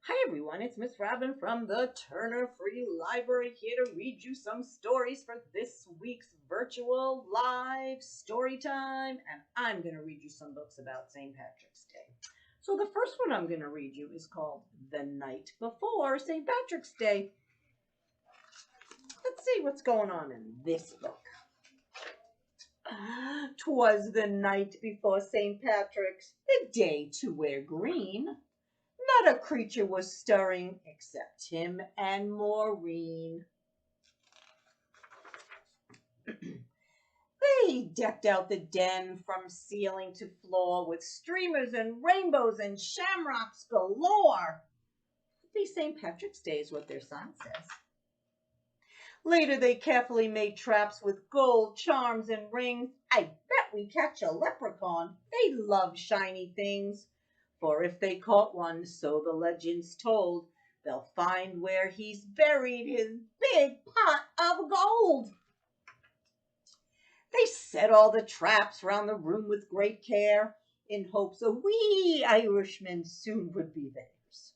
Hi everyone, it's Miss Robin from the Turner Free Library here to read you some stories for this week's virtual live story time, and I'm going to read you some books about St. Patrick's Day. So the first one I'm going to read you is called The Night Before St. Patrick's Day. Let's see what's going on in this book. 'Twas the night before St. Patrick's, the day to wear green. Not a creature was stirring except him and Maureen. They decked out the den from ceiling to floor with streamers and rainbows and shamrocks galore. Happy St. Patrick's Day is what their sign says. Later they carefully made traps with gold, charms, and rings. I bet we catch a leprechaun. They love shiny things. For if they caught one, so the legends told, they'll find where he's buried his big pot of gold. They set all the traps round the room with great care, in hopes a wee Irishman soon would be theirs.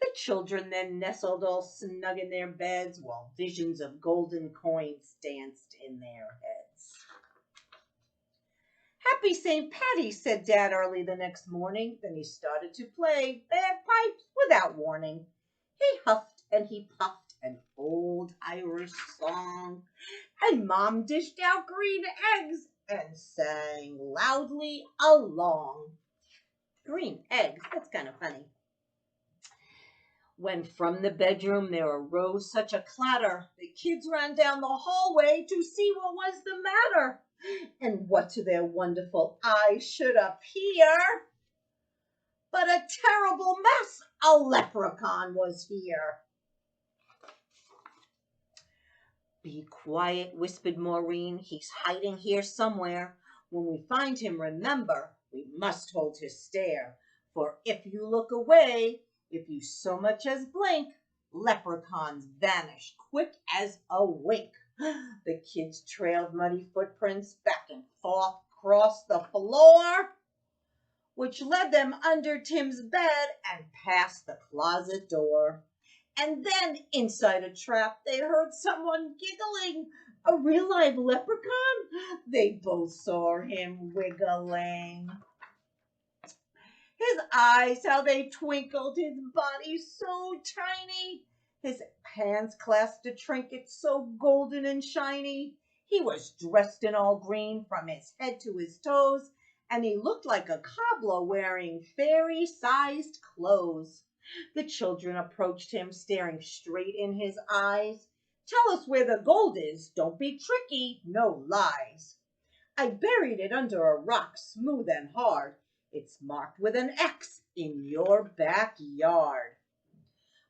The children then nestled all snug in their beds, while visions of golden coins danced in their heads. Happy St. Patty, said Dad early the next morning. Then he started to play bagpipes without warning. He huffed and he puffed an old Irish song, and Mom dished out green eggs and sang loudly along. Green eggs, that's kind of funny. When from the bedroom there arose such a clatter, the kids ran down the hallway to see what was the matter. And what to their wonderful eyes should appear but a terrible mess. A leprechaun was here. Be quiet, whispered Maureen. He's hiding here somewhere. When we find him, remember, we must hold his stare. For if you look away, if you so much as blink, leprechauns vanish quick as a wink. The kids trailed muddy footprints back and forth across the floor, which led them under Tim's bed and past the closet door. And then inside a trap they heard someone giggling. A real live leprechaun? They both saw him wiggling. His eyes, how they twinkled, his body so tiny. His hands clasped a trinket so golden and shiny. He was dressed in all green from his head to his toes, and he looked like a cobbler wearing fairy-sized clothes. The children approached him, staring straight in his eyes. Tell us where the gold is. Don't be tricky. No lies. I buried it under a rock, smooth and hard. It's marked with an X in your backyard.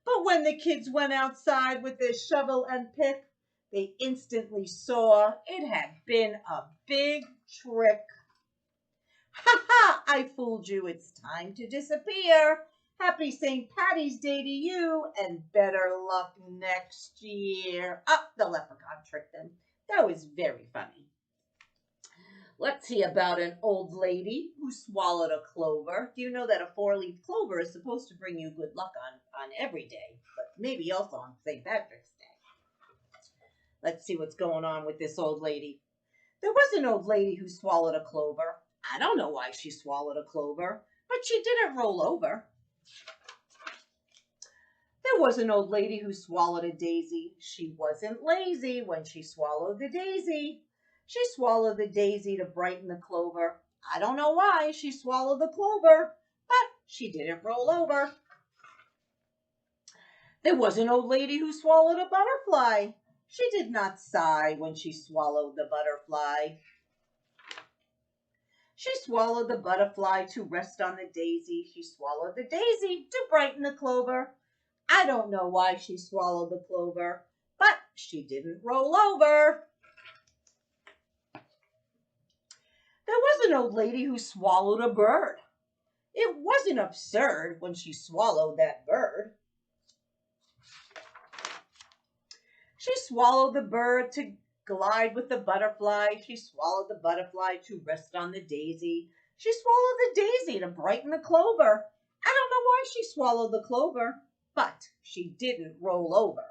But when the kids went outside with their shovel and pick, they instantly saw it had been a big trick. Ha ha! I fooled you. It's time to disappear. Happy St. Patty's Day to you, and better luck next year. The leprechaun tricked them. That was very funny. Let's see about an old lady who swallowed a clover. Do you know that a 4-leaf clover is supposed to bring you good luck on every day, but maybe also on St. Patrick's Day? Let's see what's going on with this old lady. There was an old lady who swallowed a clover. I don't know why she swallowed a clover, but she didn't roll over. There was an old lady who swallowed a daisy. She wasn't lazy when she swallowed the daisy. She swallowed the daisy to brighten the clover. I don't know why she swallowed the clover, but she didn't roll over. There was an old lady who swallowed a butterfly. She did not sigh when she swallowed the butterfly. She swallowed the butterfly to rest on the daisy. She swallowed the daisy to brighten the clover. I don't know why she swallowed the clover, but she didn't roll over. There was an old lady who swallowed a bird. It wasn't absurd when she swallowed that bird. She swallowed the bird to glide with the butterfly. She swallowed the butterfly to rest on the daisy. She swallowed the daisy to brighten the clover. I don't know why she swallowed the clover, but she didn't roll over.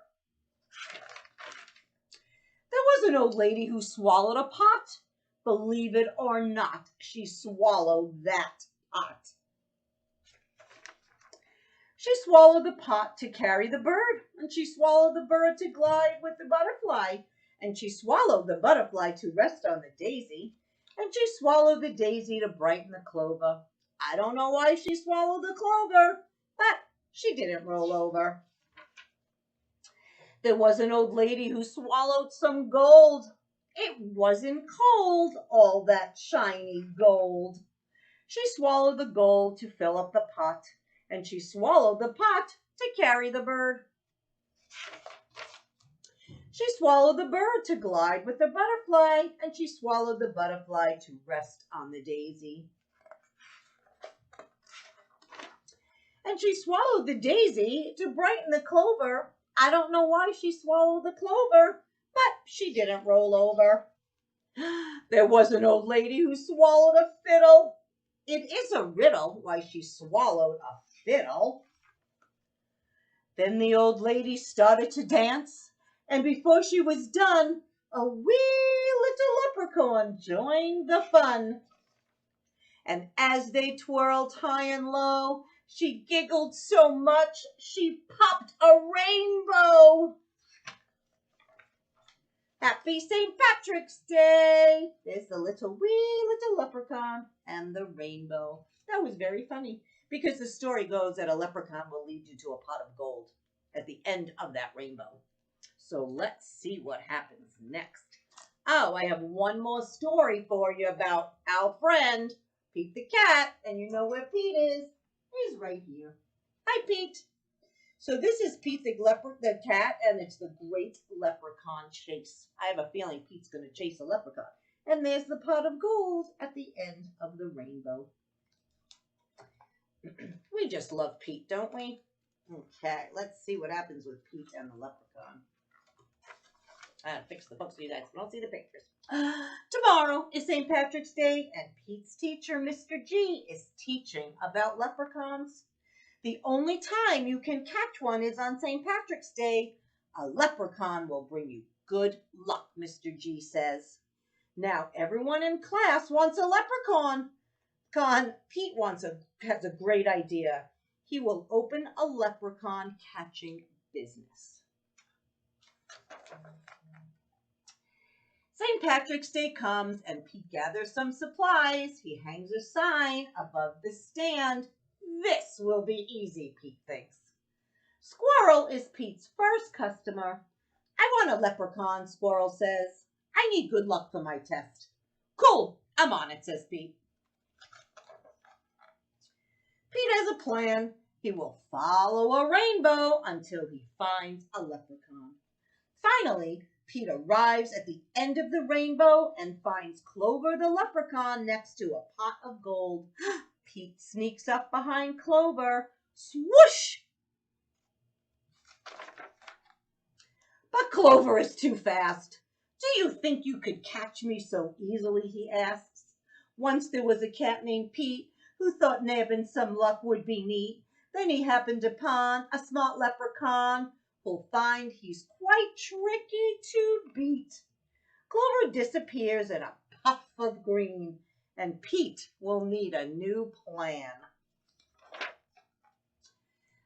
There was an old lady who swallowed a pot. Believe it or not, she swallowed that pot. She swallowed the pot to carry the bird, and she swallowed the bird to glide with the butterfly, and she swallowed the butterfly to rest on the daisy, and she swallowed the daisy to brighten the clover. I don't know why she swallowed the clover, but she didn't roll over. There was an old lady who swallowed some gold. It wasn't cold, all that shiny gold. She swallowed the gold to fill up the pot, and she swallowed the pot to carry the bird. She swallowed the bird to glide with the butterfly, and she swallowed the butterfly to rest on the daisy. And she swallowed the daisy to brighten the clover. I don't know why she swallowed the clover, but she didn't roll over. There was an old lady who swallowed a fiddle. It is a riddle why she swallowed a fiddle. Then the old lady started to dance, and before she was done, a wee little leprechaun joined the fun. And as they twirled high and low, she giggled so much she popped a rainbow. Happy St. Patrick's Day! There's the wee little leprechaun and the rainbow. That was very funny because the story goes that a leprechaun will lead you to a pot of gold at the end of that rainbow. So let's see what happens next. Oh, I have one more story for you about our friend, Pete the cat. And you know where Pete is. He's right here. Hi, Pete. So this is Pete the cat, and it's the Great Leprechaun Chase. I have a feeling Pete's going to chase a leprechaun. And there's the pot of gold at the end of the rainbow. We just love Pete, don't we? Okay, let's see what happens with Pete and the leprechaun. I gotta fix the book so you guys don't see the pictures. Tomorrow is St. Patrick's Day, and Pete's teacher, Mr. G, is teaching about leprechauns. The only time you can catch one is on St. Patrick's Day. A leprechaun will bring you good luck, Mr. G says. Now, everyone in class wants a leprechaun. Pete has a great idea. He will open a leprechaun catching business. St. Patrick's Day comes, and Pete gathers some supplies. He hangs a sign above the stand. This will be easy, Pete thinks. Squirrel is Pete's first customer. I want a leprechaun, Squirrel says. I need good luck for my test. Cool, I'm on it, says Pete. Pete has a plan. He will follow a rainbow until he finds a leprechaun. Finally, Pete arrives at the end of the rainbow and finds Clover the leprechaun next to a pot of gold. Pete sneaks up behind Clover. Swoosh! But Clover is too fast. Do you think you could catch me so easily, he asks. Once there was a cat named Pete who thought nabbing some luck would be neat. Then he happened upon a smart leprechaun who'll find he's quite tricky to beat. Clover disappears in a puff of green, and Pete will need a new plan.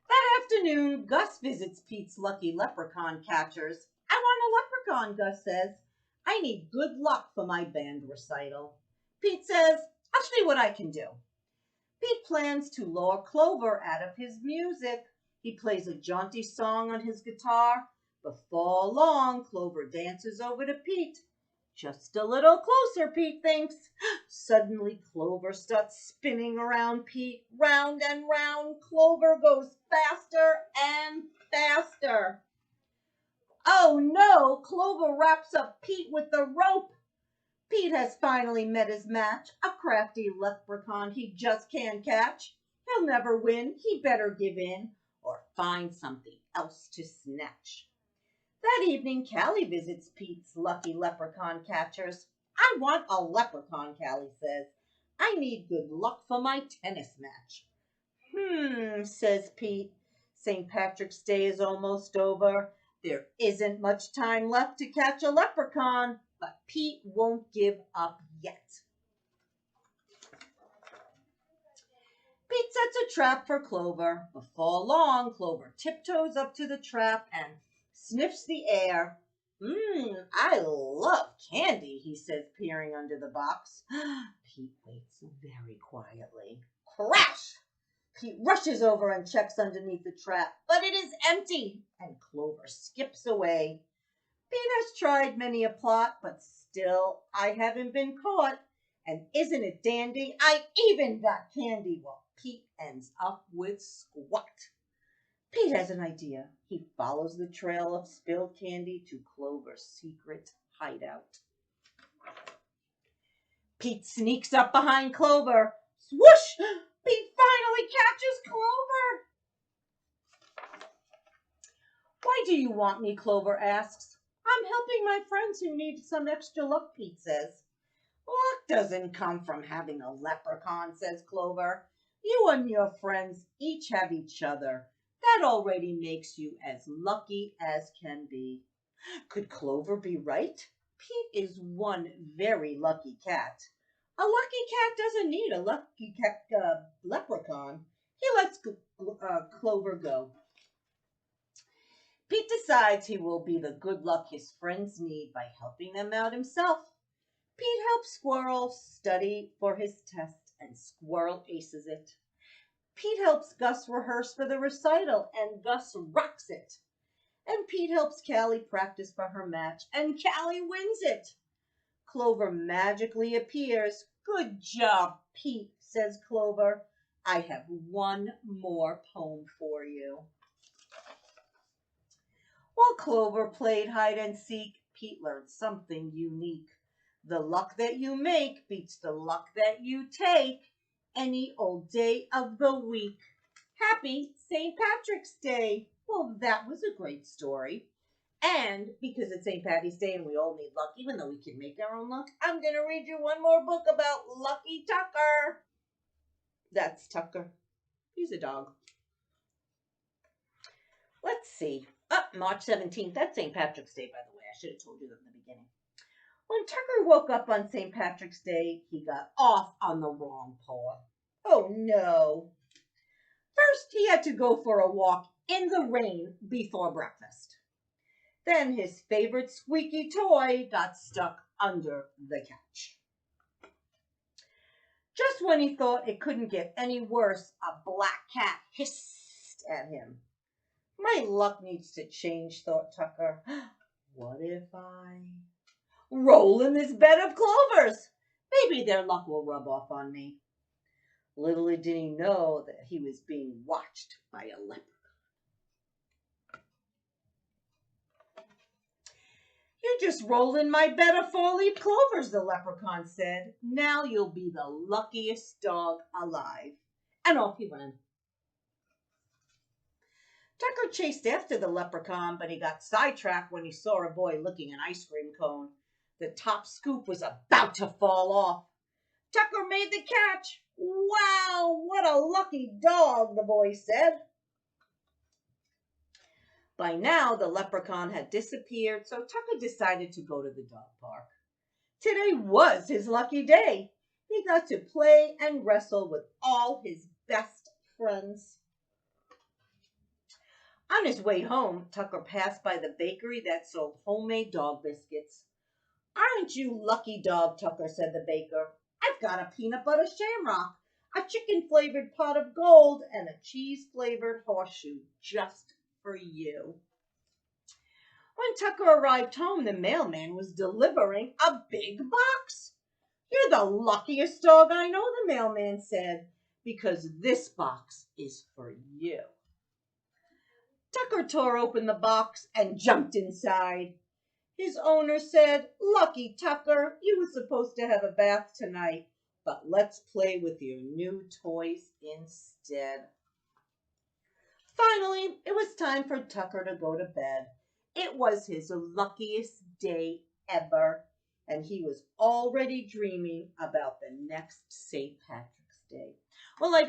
That afternoon, Gus visits Pete's lucky leprechaun catchers. I want a leprechaun, Gus says. I need good luck for my band recital. Pete says, I'll see what I can do. Pete plans to lure Clover out of his music. He plays a jaunty song on his guitar. Before long, Clover dances over to Pete. Just a little closer, Pete thinks. Suddenly, Clover starts spinning around Pete. Round and round, Clover goes faster and faster. Oh no, Clover wraps up Pete with the rope. Pete has finally met his match, a crafty leprechaun he just can't catch. He'll never win, he better give in, or find something else to snatch. That evening, Callie visits Pete's lucky leprechaun catchers. I want a leprechaun, Callie says. I need good luck for my tennis match. Says Pete. St. Patrick's Day is almost over. There isn't much time left to catch a leprechaun, but Pete won't give up yet. Pete sets a trap for Clover. Before long, Clover tiptoes up to the trap and sniffs the air. I love candy, he says, peering under the box. Pete waits very quietly. Crash! Pete rushes over and checks underneath the trap, but it is empty, and Clover skips away. Pete has tried many a plot, but still I haven't been caught. And isn't it dandy? I even got candy. Well, Pete ends up with squat. Pete has an idea. He follows the trail of spilled candy to Clover's secret hideout. Pete sneaks up behind Clover. Swoosh! Pete finally catches Clover. Why do you want me? Clover asks. I'm helping my friends who need some extra luck, Pete says. Luck doesn't come from having a leprechaun, says Clover. You and your friends each have each other. That already makes you as lucky as can be. Could Clover be right? Pete is one very lucky cat. A lucky cat doesn't need a lucky cat leprechaun. He lets Clover go. Pete decides he will be the good luck his friends need by helping them out himself. Pete helps Squirrel study for his test, and Squirrel aces it. Pete helps Gus rehearse for the recital, and Gus rocks it. And Pete helps Callie practice for her match, and Callie wins it. Clover magically appears. Good job, Pete, says Clover. I have one more poem for you. While Clover played hide and seek, Pete learned something unique. The luck that you make beats the luck that you take any old day of the week. Happy St. Patrick's Day. Well, that was a great story. And because it's St. Patty's Day and we all need luck, even though we can make our own luck, I'm going to read you one more book about Lucky Tucker. That's Tucker. He's a dog. Let's see. March 17th. That's St. Patrick's Day, by the way. I should have told you that in the beginning. When Tucker woke up on St. Patrick's Day, he got off on the wrong paw. Oh, no. First, he had to go for a walk in the rain before breakfast. Then his favorite squeaky toy got stuck under the couch. Just when he thought it couldn't get any worse, a black cat hissed at him. My luck needs to change, thought Tucker. What if I roll in this bed of clovers? Maybe their luck will rub off on me. Little did he know that he was being watched by a leprechaun. You just rolled in my bed of four-leaf clovers, the leprechaun said. Now you'll be the luckiest dog alive. And off he went. Tucker chased after the leprechaun, but he got sidetracked when he saw a boy licking an ice cream cone. The top scoop was about to fall off. Tucker made the catch. Wow, what a lucky dog, the boy said. By now, the leprechaun had disappeared, so Tucker decided to go to the dog park. Today was his lucky day. He got to play and wrestle with all his best friends. On his way home, Tucker passed by the bakery that sold homemade dog biscuits. Aren't you lucky dog, Tucker, said the baker. I've got a peanut butter shamrock, a chicken-flavored pot of gold, and a cheese-flavored horseshoe just for you. When Tucker arrived home, the mailman was delivering a big box. You're the luckiest dog I know, the mailman said, because this box is for you. Tucker tore open the box and jumped inside. His owner said, Lucky Tucker, you were supposed to have a bath tonight, but let's play with your new toys instead. Finally, it was time for Tucker to go to bed. It was his luckiest day ever. and he was already dreaming about the next St. Patrick's Day. Well, I